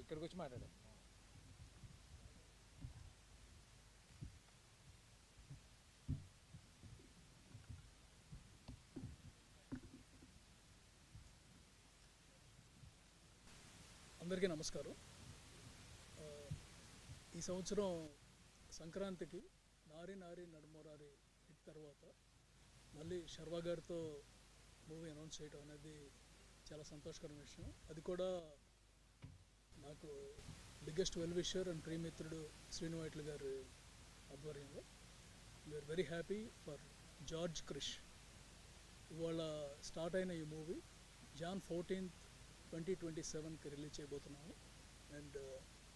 ఇక్కడికి వచ్చి మాట్లాడాను. అందరికీ నమస్కారం. ఈ సంవత్సరం సంక్రాంతికి నారి నారి నడుమోరారి హిట్ తర్వాత మళ్ళీ శర్వా గారితో మూవీ అనౌన్స్ చేయడం అనేది చాలా సంతోషకరమైన విషయం. అది కూడా నాకు బిగ్గెస్ట్ వెల్ విషర్ అండ్ ప్రియమిత్రుడు శ్రీను వైట్ల గారి ఆధ్వర్యంలో. We're very happy for George Krish. ఇవాళ స్టార్ట్ అయిన ఈ మూవీ జాన్ 14th 2027కి రిలీజ్ చేయబోతున్నాము. అండ్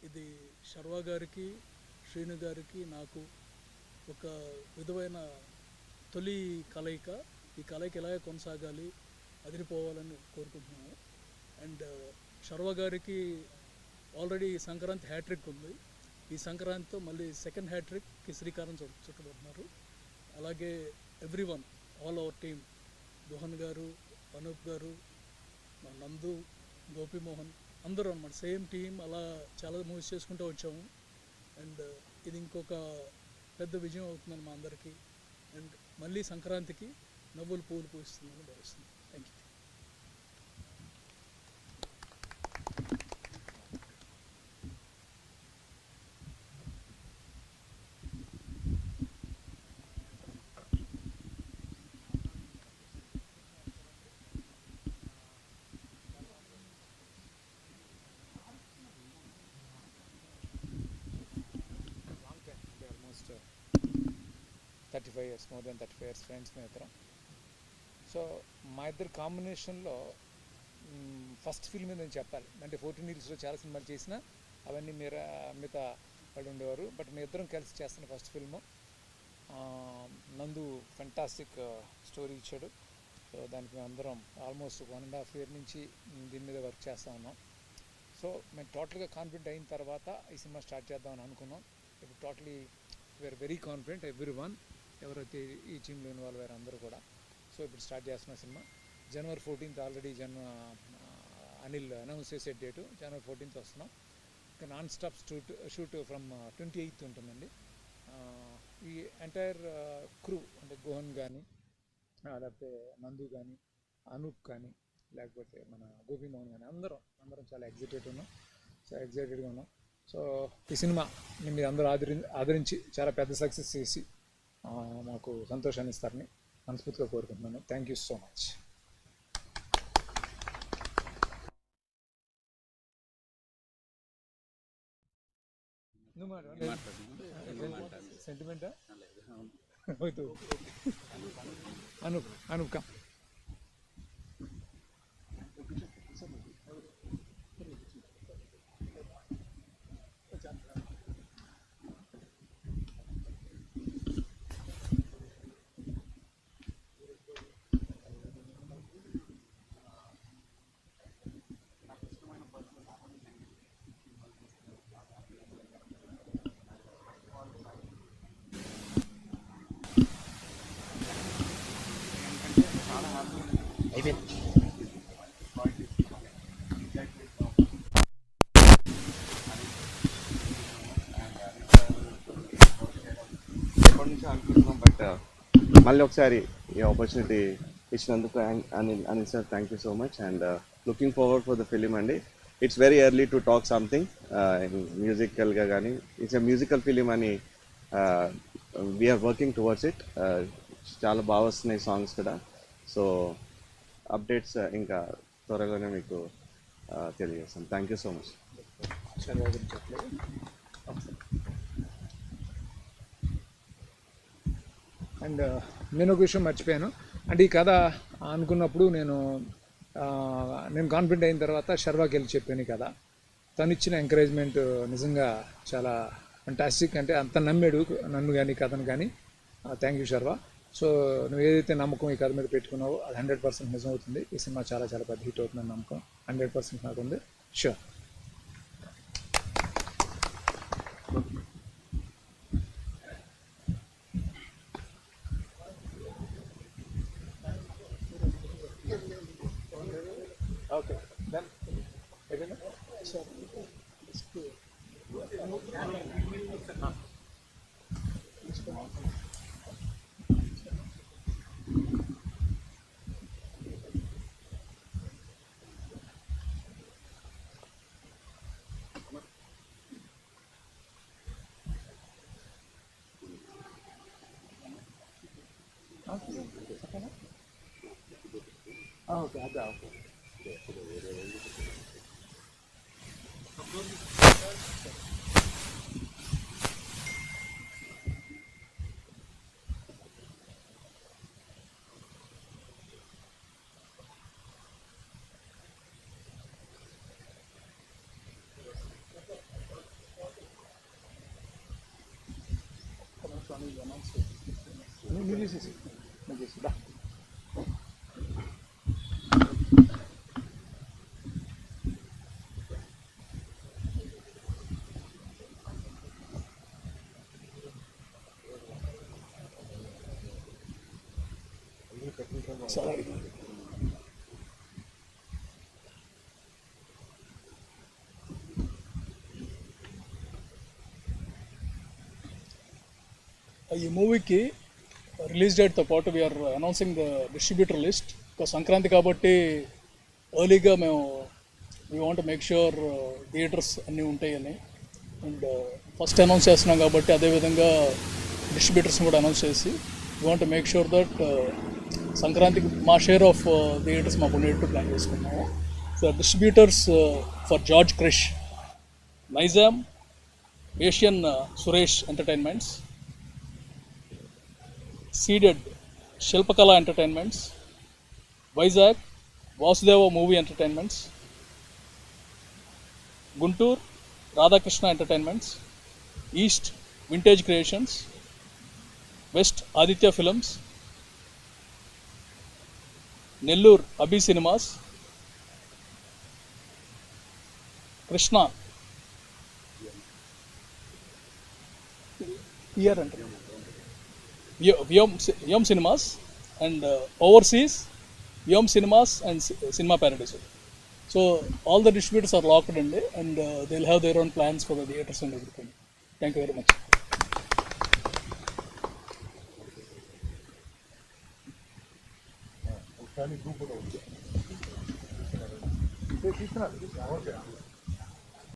ఇది శర్వా గారికి, శ్రీను గారికి, నాకు ఒక విధమైన తొలి కలయిక. ఈ కలయిక ఇలాగే కొనసాగాలి, అదిరిపోవాలని కోరుకుంటున్నాము. అండ్ శర్వా గారికి ఆల్రెడీ సంక్రాంతి హ్యాట్రిక్ ఉంది. ఈ సంక్రాంతితో మళ్ళీ సెకండ్ హ్యాట్రిక్కి శ్రీకారం చుట్టబోతున్నారు. అలాగే everyone, all our team, Guhan గారు, అనూప్ గారు, నందు, గోపిమోహన్, అందరూ అన్నమాట, సేమ్ టీం. అలా చాలా మూవీస్ చేసుకుంటూ వచ్చాము. అండ్ ఇది ఇంకొక పెద్ద విజయం అవుతుందని మా అందరికీ. అండ్ మళ్ళీ సంక్రాంతికి నవ్వులు పూలు పూయిస్తుందని భావిస్తుంది. Thank you. Almost 35 years, more than 35 years friends మీ ఇద్దరం. సో మా ఇద్దరు కాంబినేషన్లో ఫస్ట్ ఫిల్మ్ నేను చెప్పాలి అంటే 14 yearsలో చాలా సినిమాలు చేసిన అవన్నీ మిగతా వాళ్ళు ఉండేవారు. బట్ మీ ఇద్దరం కలిసి చేస్తున్న ఫస్ట్ ఫిల్ము. నందు ఫెంటాస్టిక్ స్టోరీ ఇచ్చాడు. సో దానికి మేము అందరం ఆల్మోస్ట్ 1.5 year నుంచి దీని మీద వర్క్ చేస్తూ ఉన్నాం. సో మేము టోటల్గా కాన్ఫిడెంట్ అయిన తర్వాత ఈ సినిమా స్టార్ట్ చేద్దామని అనుకున్నాం. ఇప్పుడు totally we are very confident, everyone, ఎవరైతే ఈ టీంలో ఇన్వాల్వ్ అయ్యారు అందరూ కూడా. సో ఇప్పుడు స్టార్ట్ చేస్తున్న cinema January 14th already Anil announce చేసే డేటు. January 14th వస్తున్నాం. ఇంకా non stop shoot from 28th ఉంటుందండి. ఈ ఎంటైర్ క్రూ అంటే గోహన్ కానీ, లేకపోతే నందు కానీ, అనూప్ కానీ, లేకపోతే మన గోపిమోహన్ కానీ, అందరం చాలా ఎగ్జైటెడ్గా ఉన్నాం. సో ఈ సినిమా మీరు అందరూ ఆదరించి చాలా పెద్ద సక్సెస్ చేసి మాకు సంతోషాన్ని ఇస్తారని మనస్ఫూర్తిగా కోరుకుంటున్నాను. Thank you so much. సెంటిమెంటా అనూప్ అయిపోయింది. ఎప్పటి నుంచో అనుకుంటున్నాం, బట్ మళ్ళీ ఒకసారి ఈ ఆపర్చునిటీ ఇచ్చినందుకు Anil sir thank you so much. And looking forward for the film అండి. It's very early to talk something మ్యూజికల్గా కానీ. ఇట్స్ ఎ మ్యూజికల్ ఫిలిం అని వీఆర్ వర్కింగ్ టువర్డ్స్ ఇట్. చాలా బాగా వస్తున్నాయి సాంగ్స్ కూడా. సో అప్డేట్స్ ఇంకా త్వరగానే మీకు తెలియజేస్తాను. Thank you so much. And నేను ఒక విషయం మర్చిపోయాను. అంటే ఈ కథ అనుకున్నప్పుడు నేను కాన్ఫిడెంట్ అయిన తర్వాత శర్వాకి వెళ్ళి చెప్పాను ఈ కథ. తను ఇచ్చిన ఎంకరేజ్మెంట్ నిజంగా చాలా ఫంటాస్టిక్. అంటే అంత నమ్మాడు నన్ను కానీ కథను కానీ. Thank you Sharwa. సో నువ్వు ఏదైతే నమ్మకం ఈ కథ మీద పెట్టుకున్నావో అది 100% నిజం అవుతుంది. ఈ సినిమా చాలా చాలా పెద్ద హిట్ అవుతుందని నమ్మకం 100% నాకు ఉంది. షూర్. Okay done. ఓకే అదే ఓకే. నువ్వు చేసేసి నువ్వు చేసి దా. సరే ఈ మూవీకి రిలీజ్ డేట్తో పాటు we are announcing the distributor list. ఇంకా సంక్రాంతి కాబట్టి ఎర్లీగా మేము we want make sure theatres అన్నీ ఉంటాయని. అండ్ ఫస్ట్ అనౌన్స్ చేస్తున్నాం కాబట్టి అదేవిధంగా డిస్ట్రిబ్యూటర్స్ని కూడా అనౌన్స్ చేసి we want make sure that సంక్రాంతికి మా షేర్ ఆఫ్ థియేటర్స్ మాకు ఉండేట్టు ప్లాన్ చేసుకున్నాము. So distributors for George Krish, Nizam, Asian Suresh entertainments, ceded Shilpakala entertainments, Vizag Vasudeva movie entertainments, Guntur Radhakrishna entertainments, east vintage creations, west Aditya films, Nellore Abhi cinemas, Krishna ఇయర్ అంటే Vyom Cinemas, and overseas Vyom Cinemas and Cinema Paradise. So all the distributors are locked in there, and they'll have their own plans for the theaters and everything. Thank you very much.